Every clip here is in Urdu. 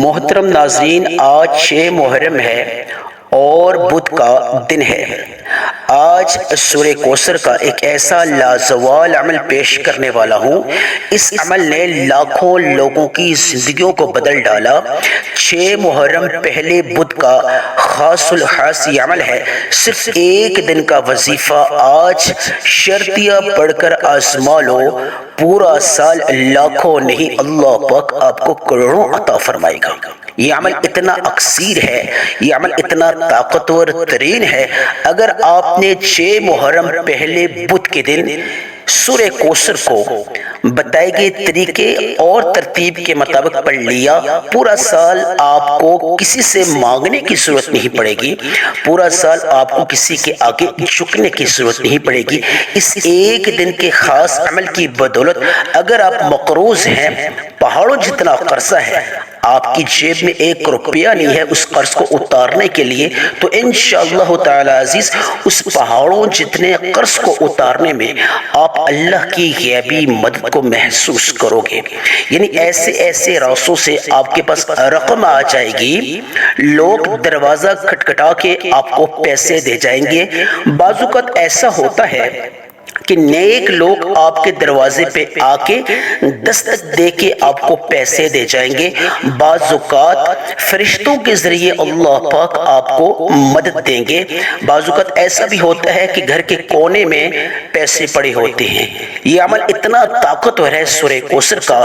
محترم ناظرین، آج 6 محرم ہے اور بدھ کا دن ہے۔ آج سورہ کوثر کا ایک ایسا لازوال عمل پیش کرنے والا ہوں، اس عمل نے لاکھوں لوگوں کی زندگیوں کو بدل ڈالا۔ 6 محرم پہلے بدھ کا خاص الخاص یہ عمل ہے۔ صرف ایک دن کا وظیفہ آج شرطیہ پڑھ کر آزما لو، پورا سال لاکھوں نہیں اللہ پاک آپ کو کروڑوں عطا فرمائے گا۔ یہ عمل اتنا اکثیر ہے، یہ عمل اتنا طاقتور ترین ہے۔ اگر آپ نے 6 محرم پہلے بدھ کے دن سورہ کوثر کو بتائے گئے طریقے اور ترتیب کے مطابق پڑھ لیا، پورا سال آپ کو کسی سے مانگنے کی ضرورت نہیں پڑے گی، پورا سال آپ کو کسی کے آگے جھکنے کی ضرورت نہیں پڑے گی۔ اس ایک دن کے خاص عمل کی بدولت اگر آپ مقروض ہیں، پہاڑوں جتنا قرضہ ہے، آپ کی جیب میں 1 روپیہ نہیں ہے اس قرض کو اتارنے کے لیے، تو انشاءاللہ تعالی عزیز اس پہاڑوں جتنے قرض کو اتارنے میں آپ اللہ کی غیبی مدد کو محسوس کرو گے۔ یعنی ایسے ایسے راستوں سے آپ کے پاس رقم آ جائے گی، لوگ دروازہ کھٹکھٹا کے آپ کو پیسے دے جائیں گے۔ بعض اوقات ایسا ہوتا ہے کہ نیک لوگ آپ کے دروازے پہ آ کے دستک دے کے آپ کو پیسے دے جائیں گے۔ بعض اوقات فرشتوں کے ذریعے اللہ پاک آپ کو مدد دیں گے۔ بعض اوقات ایسا بھی ہوتا ہے کہ گھر کے کونے میں پیسے پڑے ہوتے ہیں۔ یہ عمل اتنا طاقتور ہے سورہ کوثر کا،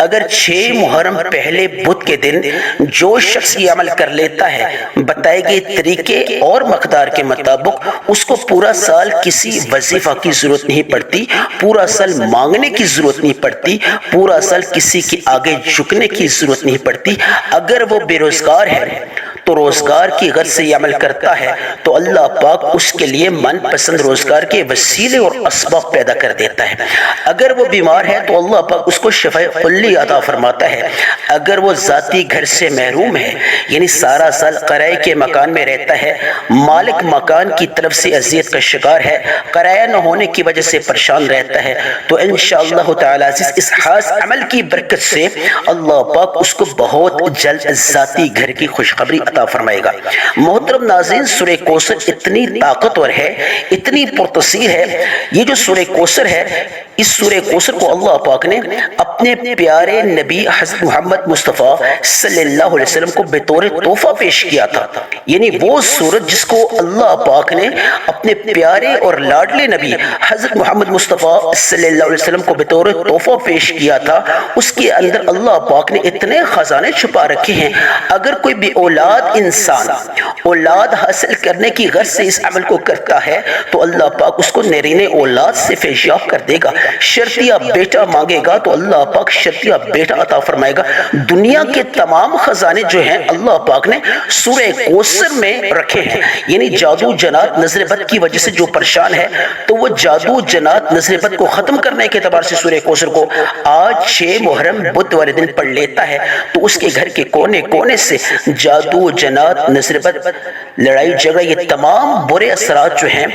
اگر 6 محرم پہلے بدھ کے دن جو شخص یہ عمل کر لیتا ہے بتائے گئے طریقے اور مقدار کے مطابق، اس کو پورا سال کسی وظیفہ کی ضرورت نہیں پڑتی، پورا سال مانگنے کی ضرورت نہیں پڑتی، پورا سال کسی کے آگے جھکنے کی ضرورت نہیں پڑتی۔ اگر وہ بے روزگار ہے تو روزگار کی غرض سے یہ عمل کرتا ہے تو اللہ پاک اس کے لیے من پسند روزگار کے وسیلے اور اسباب پیدا کر دیتا ہے۔ اگر وہ بیمار ہے تو اللہ پاک اس کو شفاء کلی عطا فرماتا ہے۔ اگر وہ ذاتی گھر سے محروم ہے، یعنی سارا سال کرائے کے مکان میں رہتا ہے، مالک مکان کی طرف سے اذیت کا شکار ہے، کرایہ نہ ہونے کی وجہ سے پریشان رہتا ہے، تو انشاءاللہ تعالی اس خاص عمل کی برکت سے اللہ پاک اس کو بہت جلد ذاتی گھر کی خوشخبری عطا فرمائے گا۔ محترم ناظرین، سورہ کوثر اتنی طاقتور ہے، اتنی پرتاثیر ہے۔ یہ جو سورہ کوثر ہے، اس سورہ کوثر کو اللہ پاک نے اپنے پیارے نبی حضرت محمد مصطفیٰ صلی اللہ علیہ وسلم کو بطور تحفہ پیش کیا تھا۔ یعنی وہ سورت جس کو اللہ پاک نے اپنے پیارے اور لاڈلے نبی حضرت محمد مصطفیٰ صلی اللہ علیہ وسلم کو بطور تحفہ پیش کیا تھا، اس کے اندر اللہ پاک نے اتنے خزانے چھپا رکھے ہیں۔ اگر کوئی بے اولاد انسان اولاد حاصل کرنے کی غرض سے اس عمل کو کرتا ہے تو اللہ پاک اس کو نرین اولاد سے فیضیاب کر دے گا۔ شرطیہ بیٹا مانگے گا تو اللہ پاک شرطیہ بیٹا عطا فرمائے گا۔ دنیا کے تمام خزانے جو ہیں اللہ پاک نے سورہ کوثر میں رکھے ہیں۔ یعنی جادو جنات نظر بد کی وجہ سے جو پریشان ہے، تو وہ جادو جنات نظر بد کو ختم کرنے کے اعتبار سے سورہ کوثر کو آج 6 محرم بدھ والے دن پڑھ لیتا ہے تو اس کے گھر کے کونے کونے سے جادو جنات نظر بد لڑائی جھگڑا یہ تمام برے اثرات جو ہیں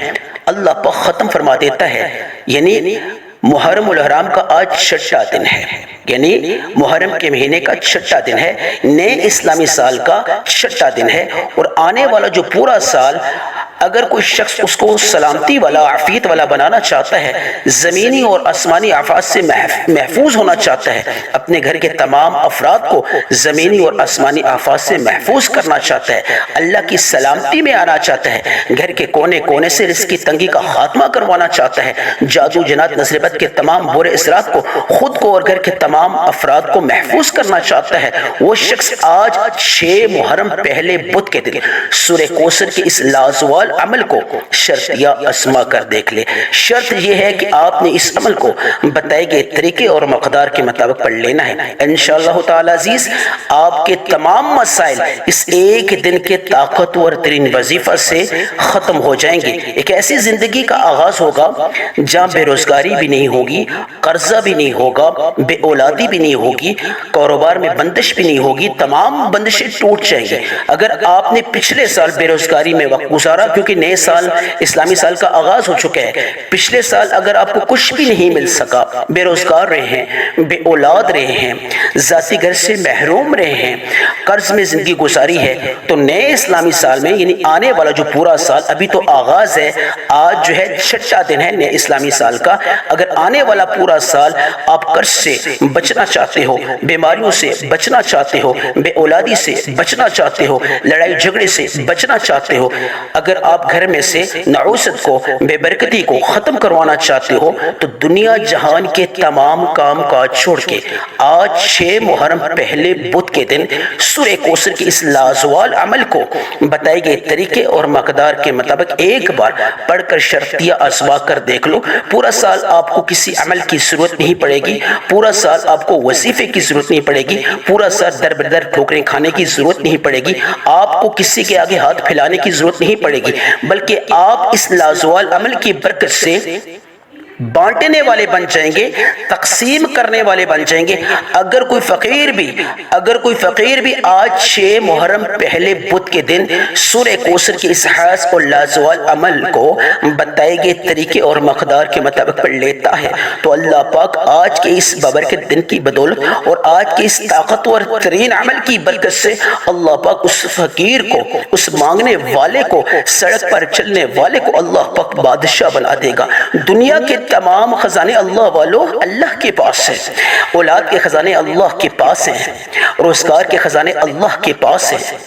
اللہ پاک ختم فرما دیتا ہے۔ یعنی محرم الحرام کا آج 6واں دن ہے، یعنی محرم کے مہینے کا 6واں دن ہے، نئے اسلامی سال کا 6واں دن ہے، اور آنے والا جو پورا سال اگر کوئی شخص اس کو سلامتی والا عافیت والا بنانا چاہتا ہے، زمینی اور آسمانی آفات سے محفوظ ہونا چاہتا ہے، اپنے گھر کے تمام افراد کو زمینی اور آسمانی آفات سے محفوظ کرنا چاہتا ہے، اللہ کی سلامتی میں آنا چاہتا ہے، گھر کے کونے کونے سے رزق کی تنگی کا خاتمہ کروانا چاہتا ہے، جادو جنات نظر بد کے تمام برے اثرات کو خود کو اور گھر کے تمام افراد کو محفوظ کرنا چاہتا ہے، وہ شخص آج 6 محرم پہلے بدھ کے دن سورہ کوثر کے اس لازوال عمل کو شرط یا اسما کر دیکھ لے۔ شرط یہ ہے کہ آپ نے اس عمل کو بتائے گئے طریقے اور مقدار کے مطابق پڑھ لینا ہے۔ انشاءاللہ تعالی عزیز آپ کے تمام مسائل اس ایک دن کے طاقتور ترین وظیفہ سے ختم ہو جائیں گے۔ ایک ایسی زندگی کا آغاز ہوگا جہاں بے روزگاری بھی نہیں ہوگی، قرضہ بھی نہیں ہوگا، بے اولادی بھی نہیں ہوگی، کاروبار میں بندش بھی نہیں ہوگی، تمام بندشیں ٹوٹ جائیں گی۔ اگر آپ نے پچھلے سال بے روزگاری میں وقت گزارا، کیونکہ نئے سال اسلامی سال کا آغاز ہو چکا ہے، پچھلے سال اگر آپ کو کچھ بھی نہیں مل سکا، بے روزگار رہے ہیں، بے اولاد رہے ہیں، ذاتی گھر سے محروم رہے ہیں، قرض میں زندگی گزاری ہے تو نئے اسلامی سال میں یعنی آنے والا جو پورا سال ابھی تو آغاز ہے، آج جو ہے چھٹا دن ہے نئے اسلامی سال کا، اگر آنے والا پورا سال آپ قرض سے بچنا چاہتے ہو، بیماریوں سے بچنا چاہتے ہو، بے اولادی سے بچنا چاہتے ہو، لڑائی جھگڑے سے بچنا چاہتے ہو، اگر آپ گھر میں سے نعوست کو، بے برکتی کو ختم کروانا چاہتے ہو تو دنیا جہان کے تمام کام کاج چھوڑ کے آج 6 محرم پہلے بدھ کے دن سورہ کوثر کے اس لازوال عمل کو بتائے گئے طریقے اور مقدار کے مطابق ایک بار پڑھ کر شرطیہ آزما کر دیکھ لو۔ پورا سال آپ کو کسی عمل کی ضرورت نہیں پڑے گی، پورا سال آپ کو وظیفے کی ضرورت نہیں پڑے گی، پورا سال در بدر ٹھوکریں کھانے کی ضرورت نہیں پڑے گی، آپ کو کسی کے آگے ہاتھ پھیلانے کی ضرورت نہیں پڑے گی، بلکہ آپ اس لازوال عمل کی برکت سے بانٹنے والے بن جائیں گے، تقسیم کرنے والے بن جائیں گے۔ اگر کوئی فقیر بھی آج 6 محرم پہلے بدھ کے دن سورہ کوثر کے اس خاص اور لازوال عمل کو بتائے گئے طریقے اور مقدار کے مطابق پڑھ لیتا ہے تو اللہ پاک آج کے اس بابرکت دن کی بدولت اور آج کے اس طاقتور ترین عمل کی برکت سے اللہ پاک اس فقیر کو، اس مانگنے والے کو، سڑک پر چلنے والے کو اللہ پاک بادشاہ بنا دے گا۔ دنیا کے تمام خزانے اللہ کے پاس ہیں، اولاد کے خزانے اللہ کے پاس ہیں، روزگار کے خزانے اللہ کے پاس ہیں،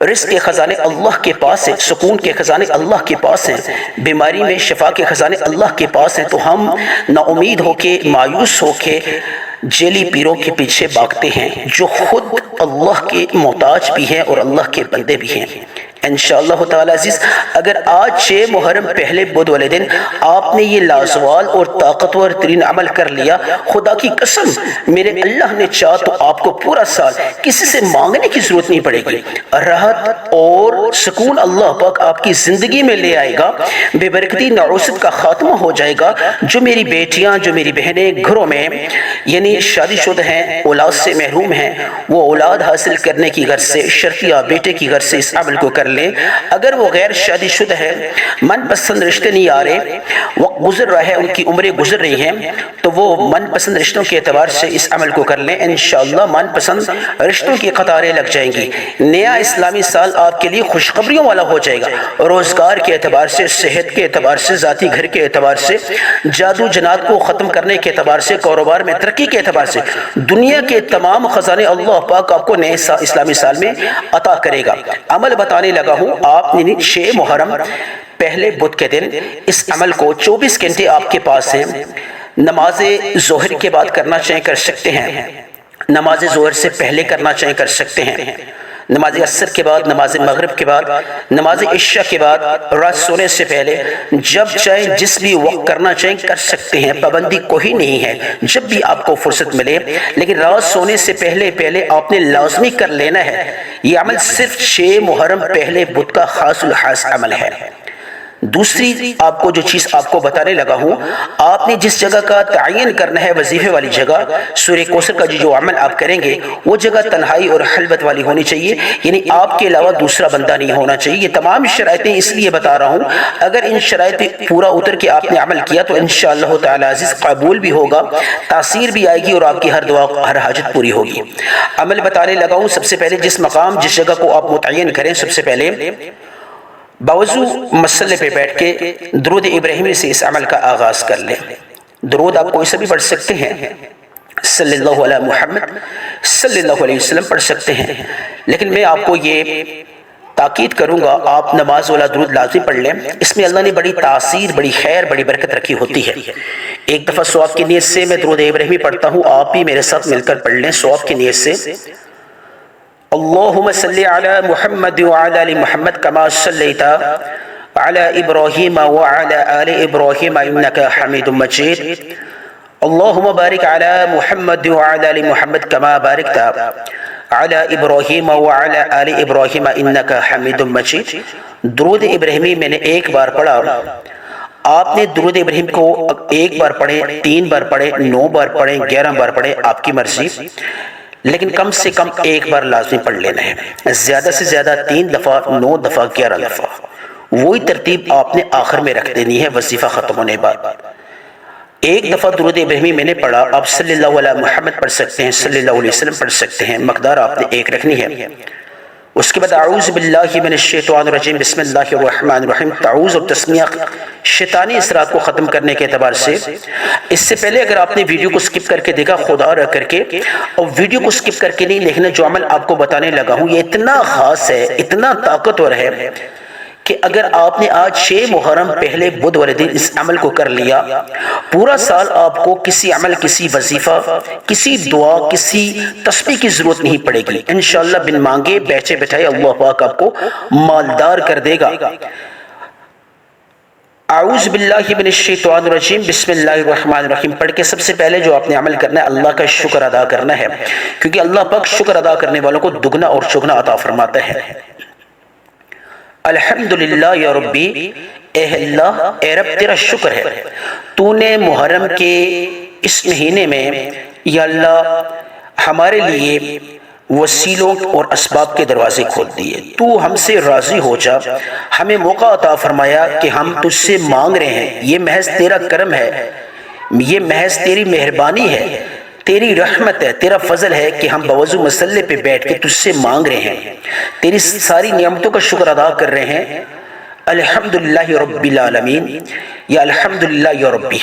رزق کے خزانے اللہ کے پاس ہیں، سکون کے خزانے اللہ کے پاس ہیں، بیماری میں شفا کے خزانے اللہ کے پاس ہیں۔ تو ہم نا امید ہو کے، مایوس ہو کے جیلی پیروں کے پیچھے بھاگتے ہیں جو خود اللہ کے محتاج بھی ہیں اور اللہ کے بندے بھی ہیں۔ انشاءاللہ تعالی عزیز، اگر آج 6 محرم پہلے بدھ والے دن آپ نے یہ لازوال اور طاقتور ترین عمل کر لیا، خدا کی قسم میرے اللہ نے چاہ تو آپ کو پورا سال کسی سے مانگنے کی ضرورت نہیں پڑے گی، راحت اور سکون اللہ پاک آپ کی زندگی میں لے آئے گا، بے برکتی نعوست کا خاتمہ ہو جائے گا۔ جو میری بیٹیاں، جو میری بہنیں گھروں میں یعنی شادی شدہ ہیں، اولاد سے محروم ہیں، وہ اولاد حاصل کرنے کی غرض سے، شرطیہ بیٹے کی غرض سے اس عمل کو کر لیں۔ اگر وہ غیر شادی شدہ ہے، من پسند رشتے نہیں آ رہے، وقت گزر رہا ہے، ان کی عمریں گزر رہی ہیں، تو وہ من پسند رشتوں کے اعتبار سے اس عمل کو کر لیں۔ انشاءاللہ من پسند رشتوں کی قطاریں لگ جائیں گی، نیا اسلامی سال آپ کے لیے خوشخبریوں والا ہو جائے گا، روزگار کے اعتبار سے، صحت کے اعتبار سے، ذاتی گھر کے اعتبار سے، جادو جنات کو ختم کرنے کے اعتبار سے، کاروبار میں ترقی کے اعتبار سے، دنیا کے تمام خزانے اللہ پاک آپ کو نئے اسلامی سال میں عطا کرے گا۔ عمل بتانے لگا ہوں، آپ نے 6 محرم پہلے بدھ کے دن اس عمل کو 24 گھنٹے آپ کے پاس ہیں، نماز ظہر کے بعد کرنا چاہیں کر سکتے ہیں، نماز ظہر سے پہلے کرنا چاہیں کر سکتے ہیں، نماز عصر کے بعد، نماز مغرب کے بعد، نماز عشاء کے بعد، رات سونے سے پہلے، جب چاہیں جس بھی وقت کرنا چاہیں کر سکتے ہیں، پابندی کوئی نہیں ہے، جب بھی آپ کو فرصت ملے، لیکن رات سونے سے پہلے آپ نے لازمی کر لینا ہے۔ یہ عمل صرف 6 محرم پہلے بدھ کا خاص الخاص عمل ہے۔ دوسری آپ کو جو چیز آپ کو بتانے لگا ہوں، آپ نے جس جگہ کا تعین کرنا ہے وظیفے والی جگہ، سورہ کوثر کا جو عمل آپ کریں گے وہ جگہ تنہائی اور خلوت والی ہونی چاہیے، یعنی آپ کے علاوہ دوسرا بندہ نہیں ہونا چاہیے۔ یہ تمام شرائطیں اس لیے بتا رہا ہوں، اگر ان شرائط پورا اتر کے آپ نے عمل کیا تو انشاءاللہ تعالی عزیز قبول بھی ہوگا، تاثیر بھی آئے گی اور آپ کی ہر دعا، ہر حاجت پوری ہوگی۔ عمل بتانے لگا ہوں، سب سے پہلے جس مقام، جس جگہ کو آپ متعین کریں، سب سے پہلے باوضو مسئلے پہ بیٹھ کے درود ابراہیمی سے اس عمل کا آغاز کر لیں۔ درود آپ کوئی سا بھی پڑھ سکتے ہیں، صلی اللہ علیہ محمد صلی اللہ علیہ وسلم پڑھ سکتے ہیں، لیکن میں آپ کو یہ تاکید کروں گا آپ نماز والا درود لازمی پڑھ لیں، اس میں اللہ نے بڑی تاثیر، بڑی خیر، بڑی برکت رکھی ہوتی ہے۔ ایک دفعہ ثواب کی نیت سے میں درود ابراہیمی پڑھتا ہوں، آپ بھی میرے ساتھ مل کر پڑھ لیں ثواب کی نیت سے۔ اللہم صلی علی محمد وعلی آل محمد کما صلیت علی ابراہیم وعلی آل ابراہیم انک حمید مجید۔ اللہم بارک علی محمد وعلی آل محمد کما بارکت علی ابراہیم وعلی آل ابراہیم انک حمید مجید۔ درود ابراہیمی میں نے ایک بار پڑھا، آپ نے درود ابراہیم کو ایک بار پڑھیں، 3 بار پڑھیں، 9 بار پڑھیں، 11 بار پڑھیں، آپ کی مرضی، لیکن کم سے کم ایک بار لازمی پڑھ لینا ہے، زیادہ سے زیادہ 3 دفعہ، 9 دفعہ، 11 دفعہ، وہی ترتیب آپ نے آخر میں رکھ دینی ہے وظیفہ ختم ہونے بعد۔ ایک دفعہ درود ابراہیمی میں نے پڑھا، آپ صلی اللہ علیہ محمد پڑھ سکتے ہیں، صلی اللہ علیہ وسلم پڑھ سکتے ہیں، مقدار آپ نے ایک رکھنی ہے۔ اس کے بعد اعوذ باللہ من الشیطان الرجیم بسم اللہ الرحمن الرحیم، تعوذ اور تسمیہ شیطانی اثرات کو ختم کرنے کے اعتبار سے۔ اس سے پہلے اگر آپ نے ویڈیو کو سکپ کر کے دیکھا خدا رہ کر کے، اور ویڈیو کو سکپ کر کے نہیں، لیکن جو عمل آپ کو بتانے لگا ہوں یہ اتنا خاص ہے، اتنا طاقتور ہے کہ اگر آپ نے آج 6 محرم پہلے بدھ والے دن اس عمل کو کر لیا، پورا سال آپ کو کسی عمل، کسی وظیفہ، کسی دعا، کسی تسبیح کی ضرورت نہیں پڑے گی۔ انشاءاللہ بن مانگے بیٹھے بیٹھائے اللہ پاک آپ کو مالدار کر دے گا۔ اعوذ باللہ من الشیطان الرجیم بسم اللہ الرحمن الرحیم پڑھ کے سب سے پہلے جو آپ نے عمل کرنا ہے، اللہ کا شکر ادا کرنا ہے، کیونکہ اللہ پاک شکر ادا کرنے والوں کو دگنا اور چگنا عطا فرماتا ہے۔ الحمدللہ یا ربی، اے اللہ، اے رب تیرا شکر ہے، تو نے محرم کے اس مہینے میں یا اللہ ہمارے لیے وسیلوں اور اسباب کے دروازے کھول دیے، تو ہم سے راضی ہو جا، ہمیں موقع عطا فرمایا کہ ہم تجھ سے مانگ رہے ہیں، یہ محض تیرا کرم ہے، یہ محض تیری مہربانی ہے، تیری رحمت ہے، تیرا فضل ہے کہ ہم بوضو مسلح پہ بیٹھ کے تجھ سے مانگ رہے ہیں، تیری ساری نعمتوں کا شکر ادا کر رہے ہیں۔ الحمدللہ رب العالمین یا الحمدللہ یا ربی،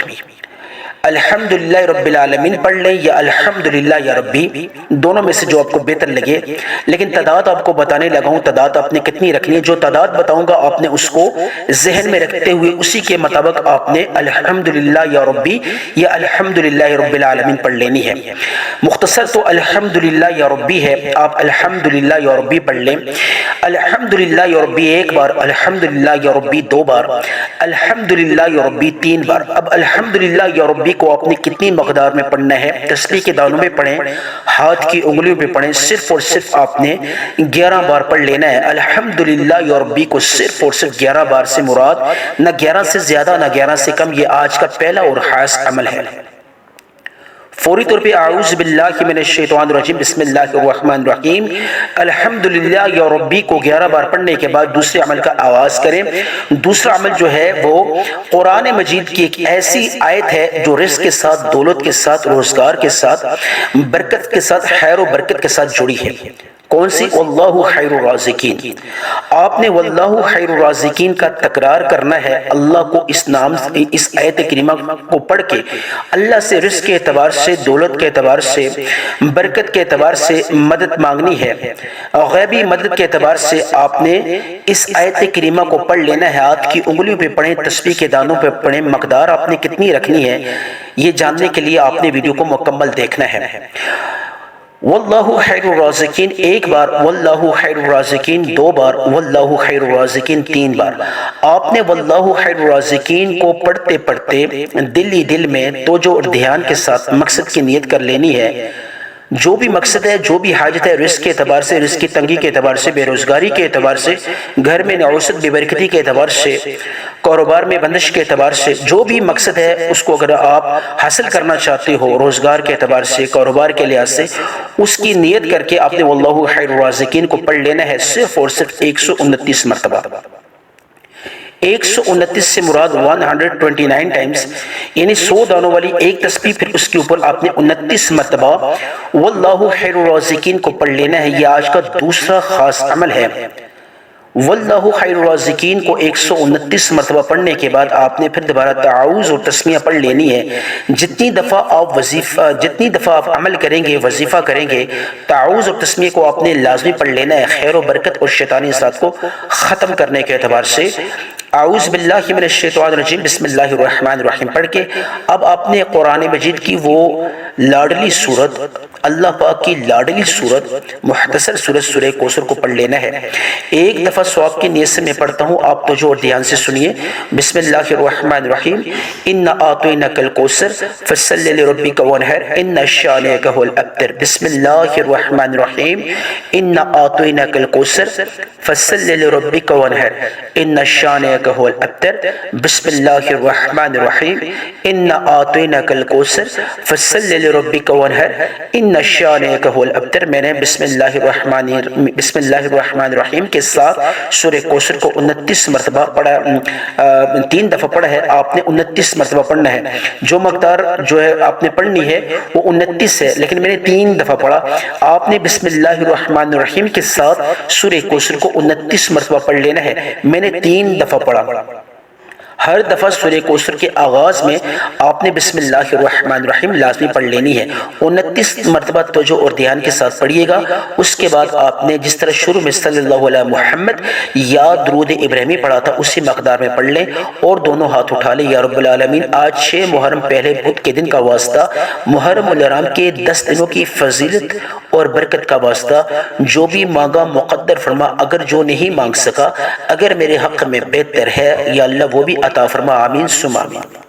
الحمدللہ رب العالمین پڑھ لیں یا الحمدللہ یا ربی، دونوں میں سے جو آپ کو بہتر لگے، لیکن تعداد آپ کو بتانے لگا ہوں، تعداد آپ نے کتنی رکھنی ہے، جو تعداد بتاؤں گا آپ نے اس کو ذہن میں رکھتے ہوئے اسی کے مطابق آپ نے الحمدللہ یا ربی یا الحمدللہ رب العالمین پڑھ لینی ہے۔ مختصر تو الحمدللہ یا ربی ہے، آپ الحمدللہ یا ربی پڑھ لیں۔ الحمدللہ یا ربی ایک بار، الحمدللہ یا ربی 2 بار، الحمدللہ یا ربی 3 بار۔ اب الحمدللہ یا ربی کو آپ نے کتنی مقدار میں پڑھنا ہے؟ تسبیح کے دانوں میں پڑھیں، ہاتھ کی انگلیوں پہ پڑھیں، صرف اور صرف آپ نے 11 بار پڑھ لینا ہے۔ الحمدللہ یا ربی کو صرف اور صرف 11 بار سے مراد نہ 11 سے زیادہ نہ 11 سے کم، یہ آج کا پہلا اور خاص عمل ہے۔ فوری طور پہ اعوذ باللہ من الشیطان الرجیم بسم اللہ الرحمن الرحیم الحمدللہ یا ربی کو 11 بار پڑھنے کے بعد دوسرے عمل کا آغاز کریں۔ دوسرا عمل جو ہے وہ قرآن مجید کی ایک ایسی آیت ہے جو رزق کے ساتھ، دولت کے ساتھ، روزگار کے ساتھ، برکت کے ساتھ، خیر و برکت کے ساتھ جڑی ہے۔ کون سی؟ واللہ خیر الرازقین۔ آپ نے واللہ خیر الرازقین کا تکرار کرنا ہے، اللہ کو اس نام، اس آیت کریمہ کو پڑھ کے اللہ سے رزق کے اعتبار سے، دولت کے اعتبار سے، برکت کے اعتبار سے مدد مانگنی ہے۔ غیبی مدد کے اعتبار سے آپ نے اس آیت کریمہ کو پڑھ لینا ہے، ہاتھ کی انگلیوں پہ پڑھیں، تسبیح کے دانوں پہ پڑھیں۔ مقدار آپ نے کتنی رکھنی ہے یہ جاننے کے لیے آپ نے ویڈیو کو مکمل دیکھنا ہے۔ واللہ خیر الرازقین ایک بار، واللہ خیر الرازقین 2 بار، واللہ خیر الرازقین 3 بار۔ آپ نے واللہ خیر الرازقین کو پڑھتے پڑھتے دل ہی دل میں توجہ اور دھیان کے ساتھ مقصد کی نیت کر لینی ہے۔ جو بھی مقصد ہے، جو بھی حاجت ہے، رزق کے اعتبار سے، رزق کی تنگی کے اعتبار سے، بے روزگاری کے اعتبار سے، گھر میں نعوست بے برکتی کے اعتبار سے، کاروبار میں بندش کے اعتبار سے، جو بھی مقصد ہے اس کو اگر آپ حاصل کرنا چاہتے ہو، روزگار کے اعتبار سے، کاروبار کے لحاظ سے، اس کی نیت کر کے آپ نے واللہ خیر الرازقین کو پڑھ لینا ہے صرف اور صرف 129 مرتبہ۔ 129 سے مراد 129 ٹائمز، یعنی 100 دانوں والی ایک تسبیح، پھر اس کے اوپر آپ نے 29 مرتبہ واللہ خیر الرازقین کو پڑھ لینا ہے۔ یہ آج کا دوسرا خاص عمل ہے۔ واللہ خیر الرازقین کو 129 مرتبہ پڑھنے کے بعد آپ نے پھر دوبارہ تعاوذ اور تسمیہ پڑھ لینی ہے۔ جتنی دفعہ آپ عمل کریں گے، وظیفہ کریں گے، تعاوذ اور تسمیہ کو آپ نے لازمی پڑھ لینا ہے، خیر و برکت اور شیطانی اثرات کو ختم کرنے کے اعتبار سے۔ اعوذ باللہ من الشیطان الرجیم بسم اللہ الرحمن الرحیم پڑھ کے اب آپ نے قرآن مجید کی وہ لاڈلی سورت، اللہ پاک کی لاڈلی سورت، مختصر سورت سورہ کوثر کو پڑھ لینا ہے۔ ایک دفعہ ثواب کی نیت سے میں پڑھتا ہوں، آپ توجہ اور دھیان سے سنیے۔ بسم اللہ الرحمن الرحیم انا اعطیناک الکوثر فصلی لربک وانحر ان شانئک هو الابتر۔ بسم اللہ الرحمن الرحیم انا اعطیناک الکوثر فصلی لربک وانحر ان شانئک هو الابتر۔ بسم اللہ الرحمن الرحیم انا اعطیناک الکوثر فصلی لربک وانحر ان ان شانئک هو الابتر، میں نے بسم اللہ الرحمن الرحیم کے ساتھ سورہ کوثر کو 29 مرتبہ پڑھا، 3 دفعہ پڑھا ہے، آپ نے 29 مرتبہ پڑھنا ہے۔ جو مقدار جو ہے آپ نے پڑھنی ہے وہ 29 ہے، لیکن میں نے 3 دفعہ پڑھا۔ آپ نے بسم اللہ الرحمن الرحیم کے ساتھ سورہ کوثر کو 29 مرتبہ پڑھ لینا ہے، میں نے 3 دفعہ پڑھا۔ ہر دفعہ سورہ کوثر کے آغاز میں آپ نے بسم اللہ الرحمن الرحیم لازمی پڑھ لینی ہے، 29 مرتبہ توجہ اور دھیان کے ساتھ پڑھیے گا۔ اس کے بعد آپ نے جس طرح شروع میں صلی اللہ علیہ محمد یا درود ابراہیمی پڑھا تھا اسی مقدار میں پڑھ لیں اور دونوں ہاتھ اٹھا لیں۔ یا رب العالمین، آج 6 محرم پہلے بدھ کے دن کا واسطہ، محرم الحرام کے 10 دنوں کی فضیلت اور برکت کا واسطہ، جو بھی مانگا مقدر فرما، اگر جو نہیں مانگ سکا، اگر میرے حق میں بہتر ہے یا اللہ وہ بھی عطا فرما، آمین ثم آمین۔